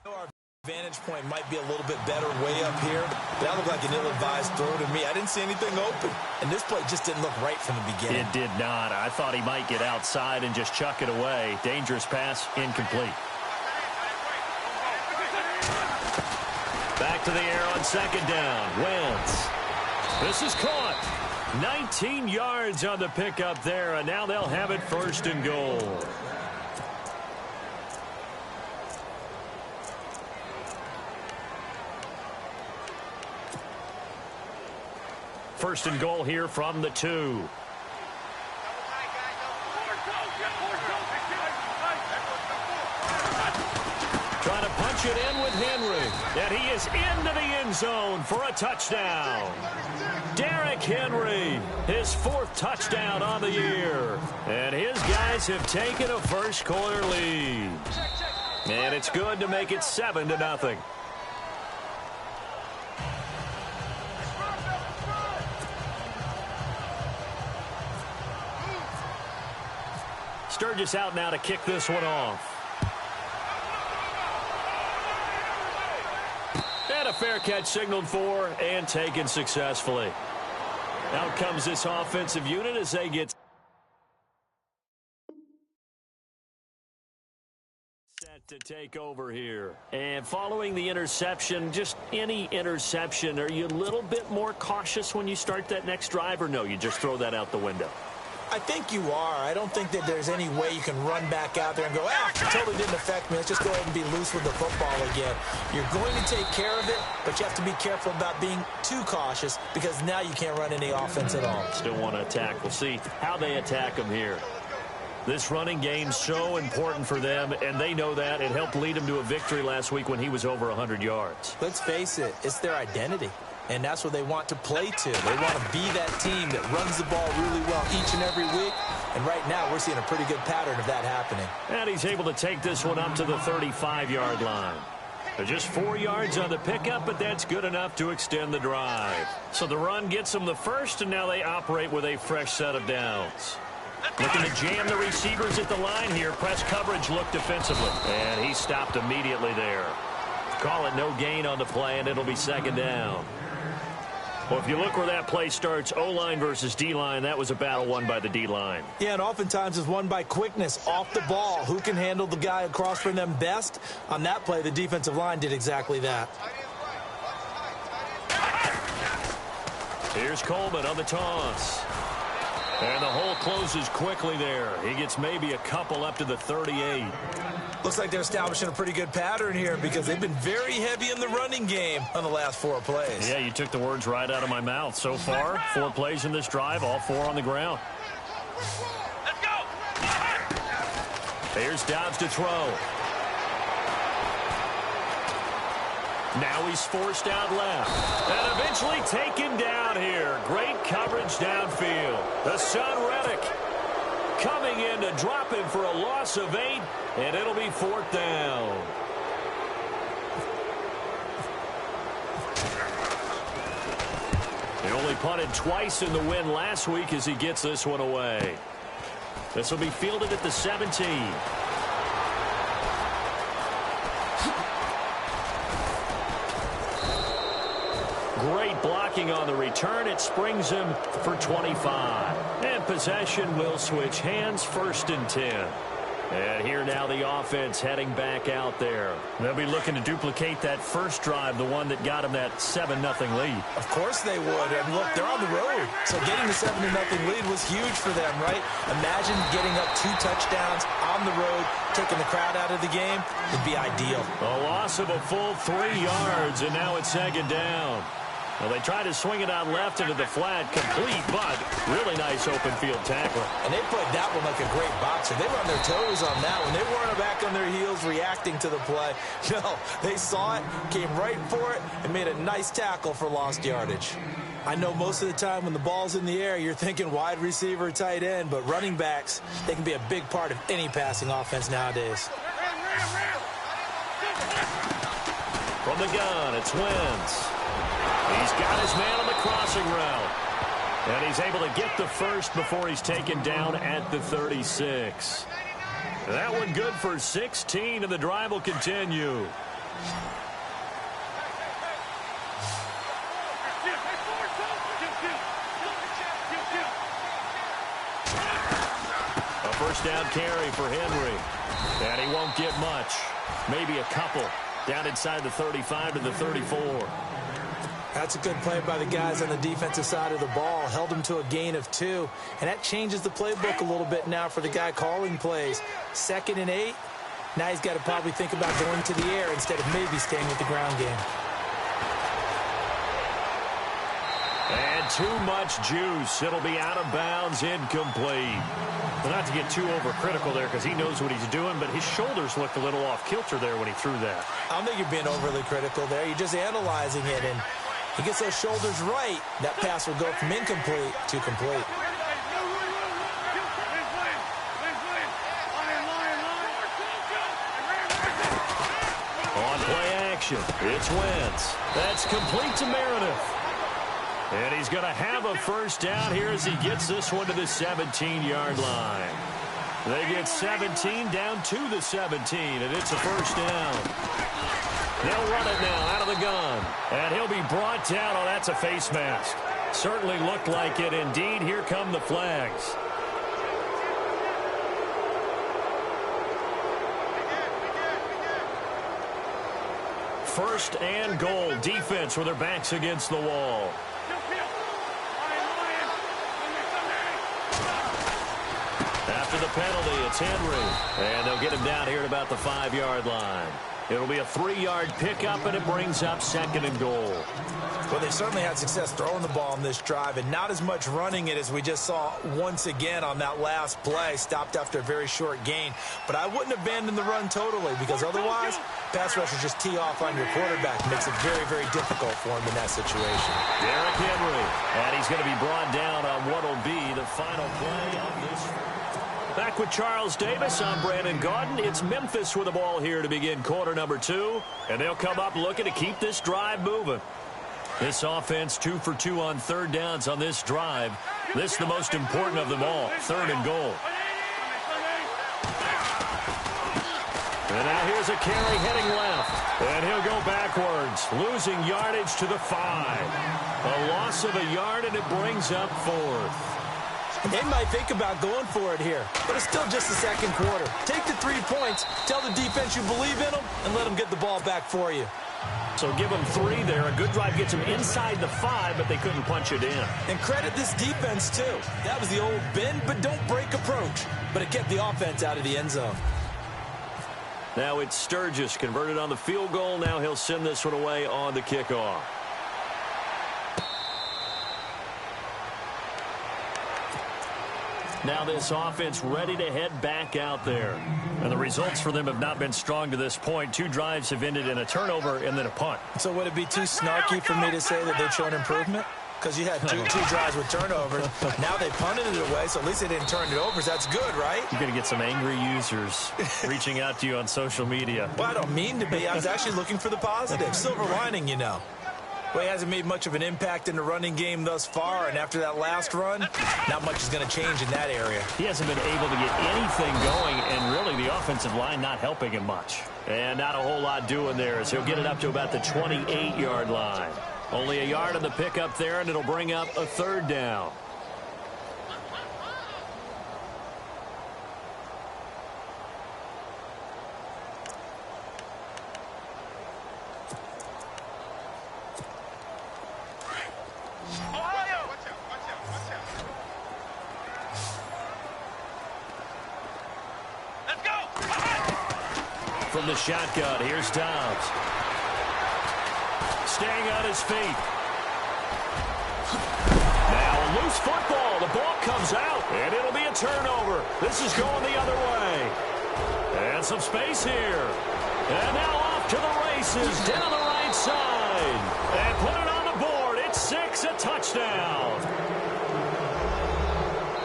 Speaker 3: Our vantage point might be a little bit better way up here. That looked like an ill-advised throw to me. I didn't see anything open. And this play just didn't look right from the beginning.
Speaker 2: It did not. I thought he might get outside and just chuck it away. Dangerous pass, incomplete. Back to the air on second down. Wentz. This is caught. 19 yards on the pickup there, and now they'll have it first and goal. First and goal here from the 2. Trying to punch it in with Henry. And he is into the end zone for a touchdown. Derrick Henry, his 4th touchdown on the year. And his guys have taken a first quarter lead. And it's good to make it 7-0. Sturgis out now to kick this one off. And a fair catch signaled for and taken successfully. Out comes this offensive unit as they get set to take over here. And following the interception, just any interception, are you a little bit more cautious when you start that next drive, or no, you just throw that out the window?
Speaker 3: I think you are. I don't think that there's any way you can run back out there and go, it totally didn't affect me. Let's just go ahead and be loose with the football again. You're going to take care of it, but you have to be careful about being too cautious because now you can't run any offense at all.
Speaker 2: Still want to attack. We'll see how they attack them here. This running game's so important for them, and they know that. It helped lead them to a victory last week when he was over 100 yards.
Speaker 3: Let's face it, it's their identity. And that's what they want to play to. They want to be that team that runs the ball really well each and every week. And right now, we're seeing a pretty good pattern of that happening.
Speaker 2: And he's able to take this one up to the 35-yard line. They're just 4 yards on the pickup, but that's good enough to extend the drive. So the run gets them the first, and now they operate with a fresh set of downs. Looking to jam the receivers at the line here. Press coverage look defensively. And he stopped immediately there. Call it no gain on the play, and it'll be second down. Well, if you look where that play starts, O-line versus D-line, that was a battle won by the D-line.
Speaker 3: Yeah, and oftentimes it's won by quickness off the ball. Who can handle the guy across from them best? On that play, the defensive line did exactly that.
Speaker 2: Here's Coleman on the toss. And the hole closes quickly there. He gets maybe a couple up to the 38.
Speaker 3: Looks like they're establishing a pretty good pattern here because they've been very heavy in the running game on the last 4 plays.
Speaker 2: Yeah, you took the words right out of my mouth. So far, 4 plays in this drive, all 4 on the ground.
Speaker 4: Let's go!
Speaker 2: Here's Dobbs to throw. Now he's forced out left. And eventually taken down here. Great coverage downfield. The son Reddick coming in to drop him for a loss of 8, and it'll be 4th down. punted twice in the win last week as he gets this one away. This will be fielded at the 17. Great blocking on the return. It springs him for 25. And possession will switch hands, 1st and 10. And here now the offense heading back out there.
Speaker 6: They'll be looking to duplicate that first drive, the one that got them that 7-0 lead.
Speaker 3: Of course they would. And look, they're on the road. So getting the 7-0 lead was huge for them, right? Imagine getting up 2 touchdowns on the road, taking the crowd out of the game. Would be ideal.
Speaker 2: A loss of a full 3 yards, and now it's 2nd down. Well, they tried to swing it out left into the flat, complete, but really nice open field tackle.
Speaker 3: And they played that one like a great boxer. They were on their toes on that one. They weren't back on their heels reacting to the play. No, they saw it, came right for it, and made a nice tackle for lost yardage. I know most of the time when the ball's in the air, you're thinking wide receiver, tight end, but running backs, they can be a big part of any passing offense nowadays.
Speaker 2: From the gun, it's Wentz. He's got his man on the crossing route. And he's able to get the first before he's taken down at the 36. That one good for 16, and the drive will continue. A first down carry for Henry. And he won't get much. Maybe a couple. Down inside the 35 to the 34.
Speaker 3: That's a good play by the guys on the defensive side of the ball. Held him to a gain of 2. And that changes the playbook a little bit now for the guy calling plays. 2nd and 8. Now he's got to probably think about going to the air instead of maybe staying with the ground game.
Speaker 2: And too much juice. It'll be out of bounds, incomplete.
Speaker 6: Well, not to get too overcritical there because he knows what he's doing, but his shoulders looked a little off kilter there when he threw that.
Speaker 3: I don't think you're being overly critical there. You're just analyzing it, and he gets those shoulders right. That pass will go from incomplete to complete.
Speaker 2: On play action, it's Wentz. That's complete to Meredith. And he's going to have a first down here as he gets this one to the 17-yard line. They get 17 down to the 17, and it's a first down. They'll run it now out of the gun. And he'll be brought down. Oh, that's a face mask. Certainly looked like it. Indeed, here come the flags. First and goal. Defense with their backs against the wall. After the penalty, it's Henry. And they'll get him down here at about the 5-yard line. It'll be a 3-yard pickup, and it brings up 2nd and goal.
Speaker 3: Well, they certainly had success throwing the ball in this drive, and not as much running it as we just saw once again on that last play. Stopped after a very short gain. But I wouldn't abandon the run totally, because otherwise, pass rushers just tee off on your quarterback. Makes it very, very difficult for him in that situation.
Speaker 2: Derrick Henry, and he's going to be brought down on what will be the final play of this. Back with Charles Davis, I'm Brandon Gaudin. It's Memphis with the ball here to begin quarter number 2. And they'll come up looking to keep this drive moving. This offense 2 for 2 on 3rd downs on this drive. This is the most important of them all, 3rd and goal. And now here's a carry heading left. And he'll go backwards, losing yardage to the 5. A loss of a yard, and it brings up 4th.
Speaker 3: They might think about going for it here, but it's still just the 2nd quarter. Take the 3 points, tell the defense you believe in them, and let them get the ball back for you.
Speaker 2: So give them 3 there. A good drive gets them inside the 5, but they couldn't punch it in.
Speaker 3: And credit this defense, too. That was the old bend but don't break approach, but it kept the offense out of the end zone.
Speaker 2: Now it's Sturgis converted on the field goal. Now he'll send this one away on the kickoff. Now this offense ready to head back out there. And the results for them have not been strong to this point. 2 drives have ended in a turnover and then a punt.
Speaker 3: So would it be too snarky for me to say that they've shown improvement? Because you had two drives with turnovers. Now they punted it away, so at least they didn't turn it over. So that's good, right?
Speaker 6: You're going to get some angry users reaching out to you on social media.
Speaker 3: Well, I don't mean to be. I was actually looking for the positive. Silver lining, you know. Well, he hasn't made much of an impact in the running game thus far, and after that last run, not much is going to change in that area.
Speaker 2: He hasn't been able to get anything going, and really the offensive line not helping him much. And not a whole lot doing there as he'll get it up to about the 28-yard line. Only a yard on the pickup there, and it'll bring up a third down. From the shotgun, here's Dobbs. Staying on his feet. Now a loose football. The ball comes out, and it'll be a turnover. This is going the other way. And some space here. And now off to the races down the right side. And put it on the board. It's 6, a touchdown.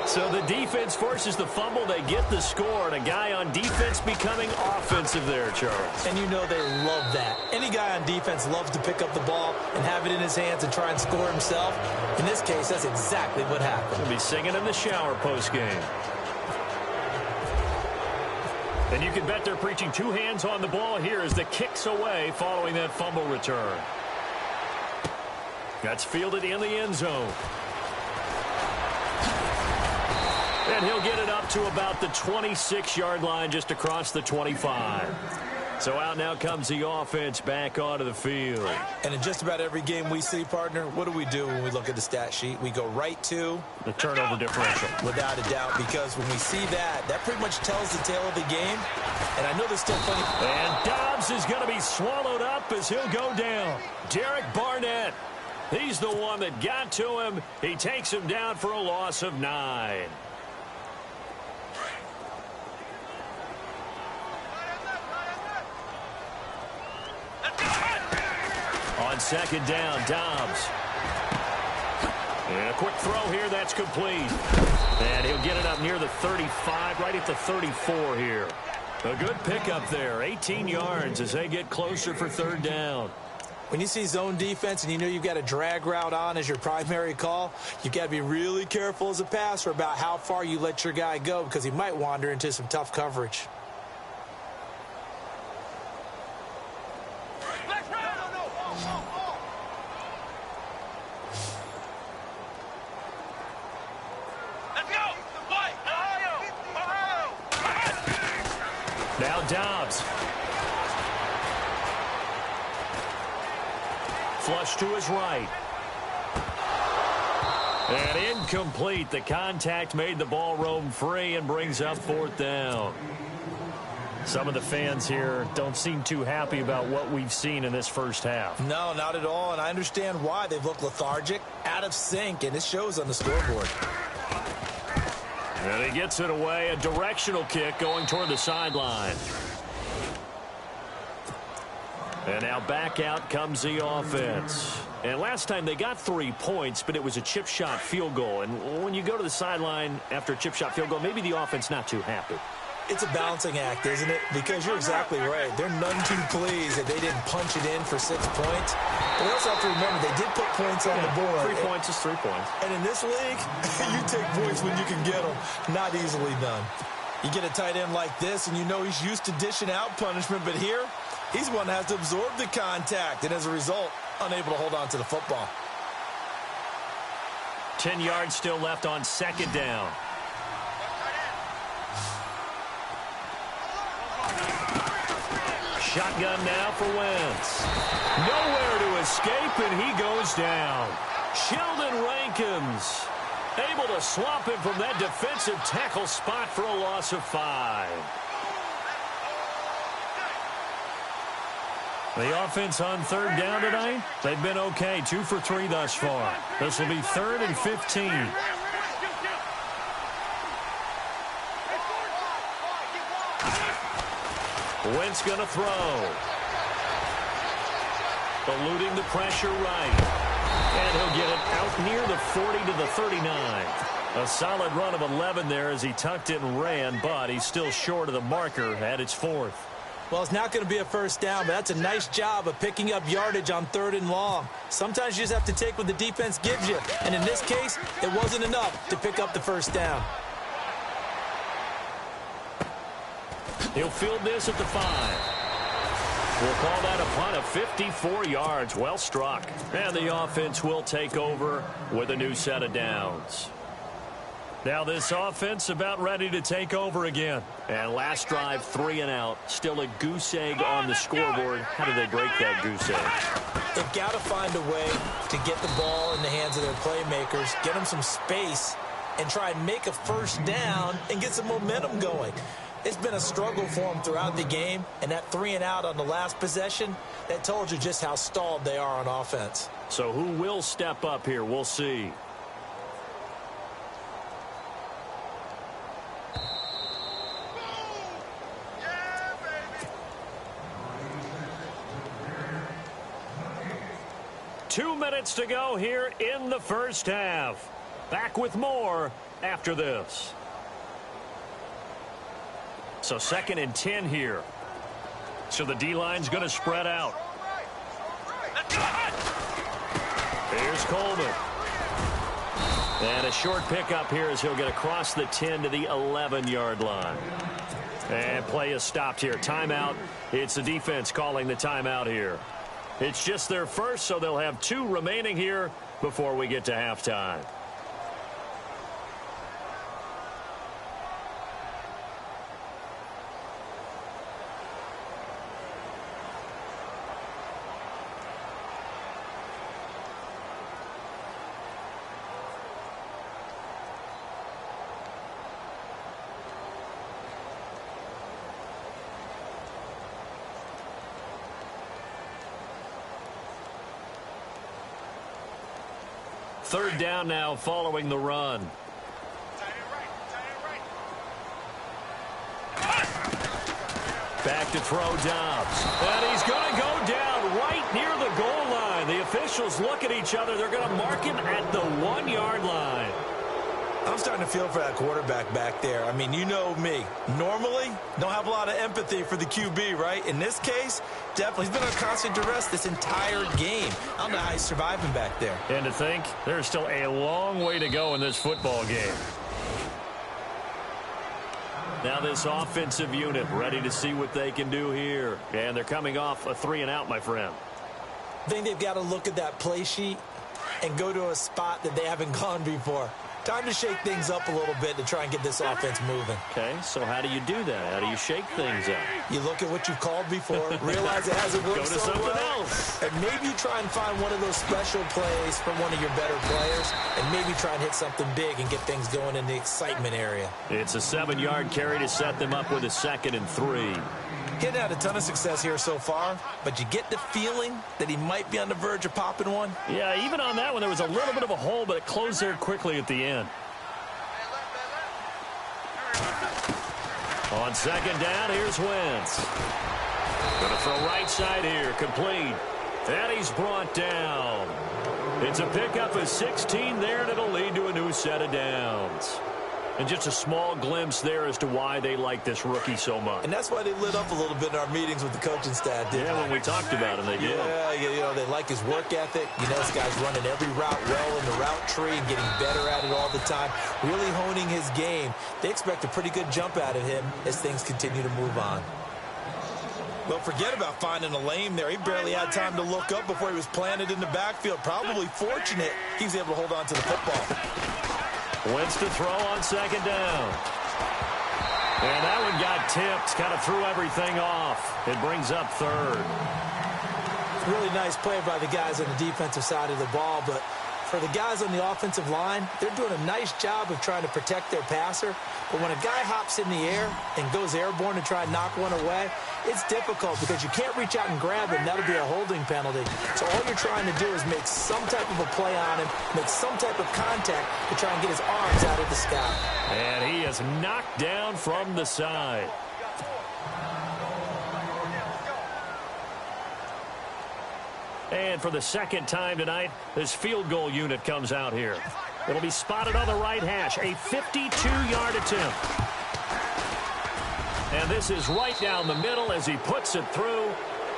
Speaker 2: So the defense forces the fumble. They get the score, and a guy on defense becoming offensive there, Charles.
Speaker 3: And you know they love that. Any guy on defense loves to pick up the ball and have it in his hands and try and score himself. In this case, that's exactly what happened.
Speaker 2: He'll be singing in the shower post-game. And you can bet they're preaching 2 hands on the ball here as the kick's away following that fumble return. That's fielded in the end zone. And he'll get it up to about the 26-yard line just across the 25. So out now comes the offense back onto the field.
Speaker 3: And in just about every game we see, partner, what do we do when we look at the stat sheet? We go right to
Speaker 2: the turnover differential.
Speaker 3: Without a doubt, because when we see that, that pretty much tells the tale of the game. And I know there's still plenty.
Speaker 2: And Dobbs is going to be swallowed up as he'll go down. Derek Barnett. He's the one that got to him. He takes him down for a loss of 9. On second down, Dobbs. And a quick throw here, that's complete. And he'll get it up near the 35, right at the 34 here. A good pickup there, 18 yards as they get closer for third down.
Speaker 3: When you see zone defense and you know you've got a drag route on as your primary call, you've got to be really careful as a passer about how far you let your guy go because he might wander into some tough coverage.
Speaker 2: Now Dobbs. Flush to his right. And incomplete. The contact made the ball roam free and brings up fourth down. Some of the fans here don't seem too happy about what we've seen in this first half.
Speaker 3: No, not at all, and I understand why. They've looked lethargic, out of sync, and it shows on the scoreboard.
Speaker 2: And he gets it away, a directional kick going toward the sideline. And now back out comes the offense. And last time they got 3 points, but it was a chip shot field goal. And when you go to the sideline after a chip shot field goal, maybe the offense not too happy.
Speaker 3: It's a balancing act, isn't it? Because you're exactly right. They're none too pleased that they didn't punch it in for 6 points. But they also have to remember they did put points on the board.
Speaker 2: 3 points is 3 points.
Speaker 3: And in this league, you take points when you can get them. Not easily done. You get a tight end like this, and you know he's used to dishing out punishment. But here, he's one that has to absorb the contact. And as a result, unable to hold on to the football.
Speaker 2: 10 yards still left on second down. Shotgun now for Wentz. Nowhere to escape, and he goes down. Sheldon Rankins able to swap him from that defensive tackle spot for a loss of 5. The offense on third down tonight, they've been okay. 2 for 3 thus far. This will be 3rd and 15. Wentz going to throw. Eluding the pressure right. And he'll get it out near the 40 to the 39. A solid run of 11 there as he tucked it and ran, but he's still short of the marker at its 4th.
Speaker 3: Well, it's not going to be a first down, but that's a nice job of picking up yardage on 3rd and long. Sometimes you just have to take what the defense gives you, and in this case, it wasn't enough to pick up the first down.
Speaker 2: He'll field this at the 5. We'll call that a punt of 54 yards. Well struck. And the offense will take over with a new set of downs. Now this offense about ready to take over again. And last drive, 3 and out. Still a goose egg on the scoreboard. How do they break that goose egg?
Speaker 3: They've got to find a way to get the ball in the hands of their playmakers, get them some space, and try and make a first down and get some momentum going. It's been a struggle for them throughout the game, and that 3 and out on the last possession, that told you just how stalled they are on offense.
Speaker 2: So who will step up here? We'll see. Two minutes to go here in the first half. Back with more after this. So 2nd and 10 here. So the D-line's going to spread out. Here's Coleman. And a short pickup here as he'll get across the 10 to the 11-yard line. And play is stopped here. Timeout. It's the defense calling the timeout here. It's just their first, so they'll have 2 remaining here before we get to halftime. Third down now following the run. Back to throw Dobbs. And he's going to go down right near the goal line. The officials look at each other. They're going to mark him at the 1-yard line.
Speaker 3: I'm starting to feel for that quarterback back there. I mean, you know me. Normally, don't have a lot of empathy for the QB, right? In this case, definitely. He's been on constant duress this entire game. I don't know how he's surviving back there.
Speaker 2: And to think, there's still a long way to go in this football game. Now this offensive unit ready to see what they can do here. And they're coming off a 3 and out, my friend.
Speaker 3: I think they've got to look at that play sheet and go to a spot that they haven't gone before. Time to shake things up a little bit to try and get this offense moving.
Speaker 2: Okay, so how do you do that? How do you shake things up?
Speaker 3: You look at what you've called before, realize it hasn't worked
Speaker 2: Go to
Speaker 3: so
Speaker 2: something
Speaker 3: well,
Speaker 2: else.
Speaker 3: and maybe try and find one of those special plays from one of your better players, and maybe try and hit something big and get things going in the excitement area.
Speaker 2: It's a 7-yard carry to set them up with a 2nd and 3.
Speaker 3: Getting had a ton of success here so far, but you get the feeling that he might be on the verge of popping one.
Speaker 2: Yeah, even on that one, there was a little bit of a hole, but it closed there quickly at the end. On 2nd down, here's Wentz. Going to throw right side here, complete. And he's brought down. It's a pickup of 16 there, and it'll lead to a new set of downs. And just a small glimpse there as to why they like this rookie so much.
Speaker 3: And that's why they lit up a little bit in our meetings with the coaching staff, didn't
Speaker 2: when we talked about him, they did.
Speaker 3: Yeah, you know, they like his work ethic. You know, this guy's running every route well in the route tree and getting better at it all the time, really honing his game. They expect a pretty good jump out of him as things continue to move on. Well, forget about finding a lane there. He barely had time to look up before he was planted in the backfield. Probably fortunate he was able to hold on to the football.
Speaker 2: Wentz to throw on 2nd down. And that one got tipped. Kind of threw everything off. It brings up 3rd.
Speaker 3: Really nice play by the guys on the defensive side of the ball, but for the guys on the offensive line, they're doing a nice job of trying to protect their passer. But when a guy hops in the air and goes airborne to try and knock one away, it's difficult because you can't reach out and grab him. That'll be a holding penalty. So all you're trying to do is make some type of a play on him, make some type of contact to try and get his arms out of the sky.
Speaker 2: And he is knocked down from the side. And for the 2nd time tonight, this field goal unit comes out here. It'll be spotted on the right hash. A 52-yard attempt. And And this is right down the middle as he puts it through.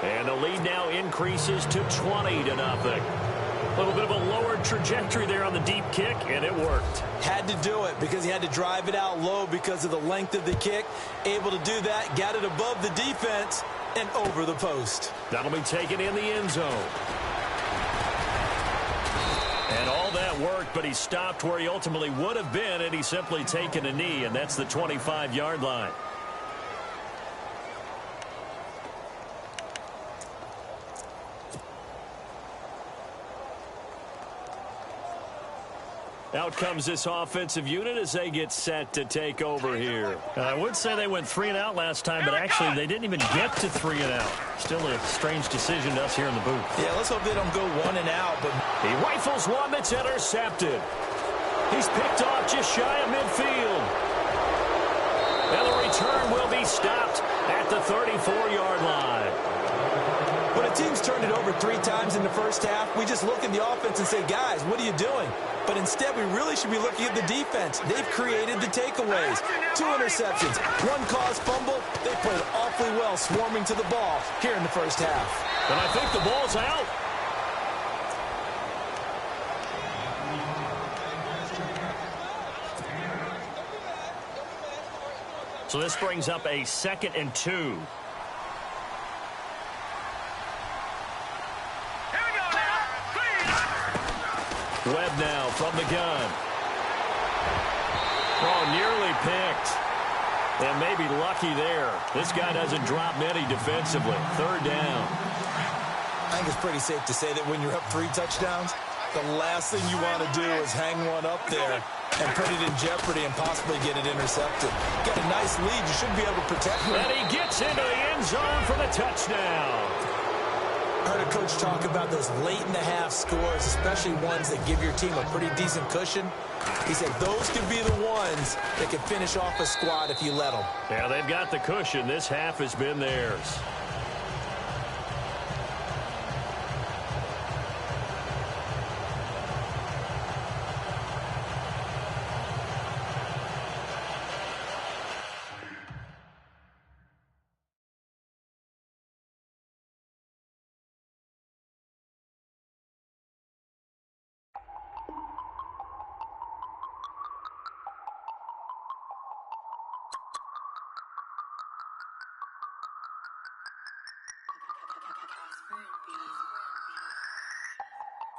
Speaker 2: And the lead now increases to 20-0. A little bit of a lower trajectory there on the deep kick, and it worked.
Speaker 3: Had to do it because he had to drive it out low because of the length of the kick. Able to do that, got it above the defense and over the post.
Speaker 2: That'll be taken in the end zone. And all that worked, but he stopped where he ultimately would have been had he simply taken a knee, and that's the 25-yard line. Out comes this offensive unit as they get set to take over here.
Speaker 6: I would say they went 3 and out last time, but actually they didn't even get to 3 and out. Still a strange decision to us here in the booth.
Speaker 3: Yeah, let's hope they don't go 1 and out. But
Speaker 2: he rifles one that's intercepted. He's picked off just shy of midfield. And the return will be stopped at the 34-yard line.
Speaker 3: When a team's turned it over 3 times in the first half, we just look at the offense and say, guys, what are you doing? But instead, we really should be looking at the defense. They've created the takeaways. 2 interceptions, 1 caused fumble. They played awfully well swarming to the ball here in the first half.
Speaker 2: And I think the ball's out. So this brings up a 2nd and 2. Webb now from the gun. Oh, nearly picked. And maybe lucky there. This guy doesn't drop many defensively. 3rd down.
Speaker 3: I think it's pretty safe to say that when you're up 3 touchdowns, the last thing you want to do is hang one up there and put it in jeopardy and possibly get it intercepted. Got a nice lead. You should be able to protect it.
Speaker 2: And he gets into the end zone for the touchdown.
Speaker 3: I heard a coach talk about those late-in-the-half scores, especially ones that give your team a pretty decent cushion. He said those could be the ones that can finish off a squad if you let them.
Speaker 2: Yeah, they've got the cushion. This half has been theirs.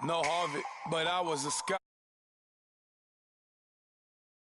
Speaker 7: No Harvard, but I was a scout.